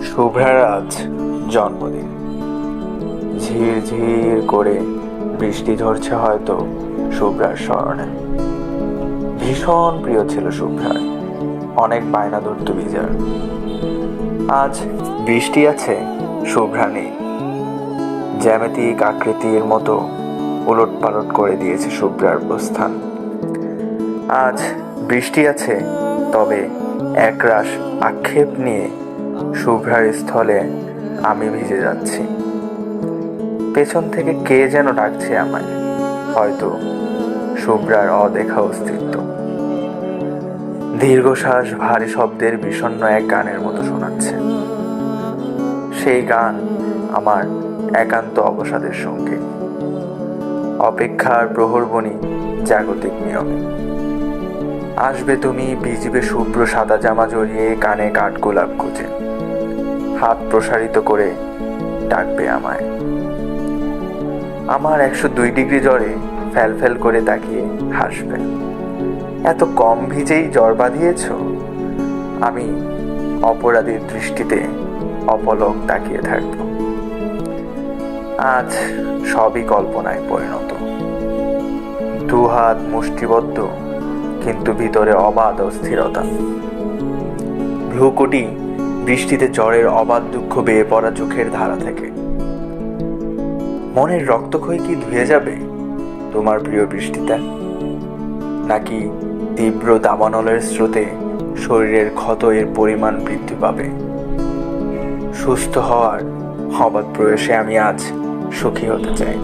শুভ্রার আজ জন্মদিন। ঝির ঝির করে বৃষ্টি ঝরছে হয়তো শুভ্রার স্মরণে। ভীষণ প্রিয় ছিল শুভ্রার, অনেক বায়না ধরত বিজার। আজ বৃষ্টি আছে, শুভ্রা নেই। জ্যামিতিক আকৃতির মতো উলট পালট করে দিয়েছে শুভ্রার প্রস্থান। আজ বৃষ্টি আছে, তবে একরাশ আক্ষেপ নিয়ে শুভ্রার স্থলে আমি ভিজে যাচ্ছি। পেছন থেকে কে যেন ডাকছে আমায়, হয়তো শুভ্রার অদেখা অস্তিত্ব। দীর্ঘশ্বাস ভারী শব্দের বিষণ্ণ এক গানের মতো শোনাচ্ছে। সেই গান আমার একান্ত অবসাদের সঙ্গে। অপেক্ষার প্রহরবনী জাগতিক নিয়মে। আসবে তুমি, ভিজবে শুভ্র সাদা জামা জড়িয়ে, কানে কাঠগোলাপ খুঁজে হাত প্রসারিত করে ডাকবে আমায়। আমার 102 ডিগ্রি জ্বরে ফ্যাল ফ্যাল করে তাকিয়ে হাসবে। এত কম ভিজেই জ্বর বাঁধিয়েছ? আমি অপরাধীর দৃষ্টিতে অপলক তাকিয়ে থাকব। আজ সবই কল্পনায় পরিণত। দুহাত মুষ্টিবদ্ধ, কিন্তু ভিতরে অবাধ অস্থিরতা। ভ্রুকুটি বৃষ্টিতে জ্বরের অবাধ দুঃখ বেয়ে পড়া চোখের ধারা থেকে। মনের রক্তক্ষয় কি ধুয়ে যাবে তোমার প্রিয় বৃষ্টিতে? নাকি তীব্র দাবানলের স্রোতে শরীরের ক্ষত এর পরিমাণ বৃদ্ধি পাবে? সুস্থ হওয়ার অবাধ প্রয়াসে আমি আজ সুখী হতে চাই।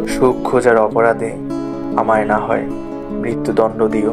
সুখ খোঁজার অপরাধে আমায় না হয় মৃত্যুদণ্ড দিও।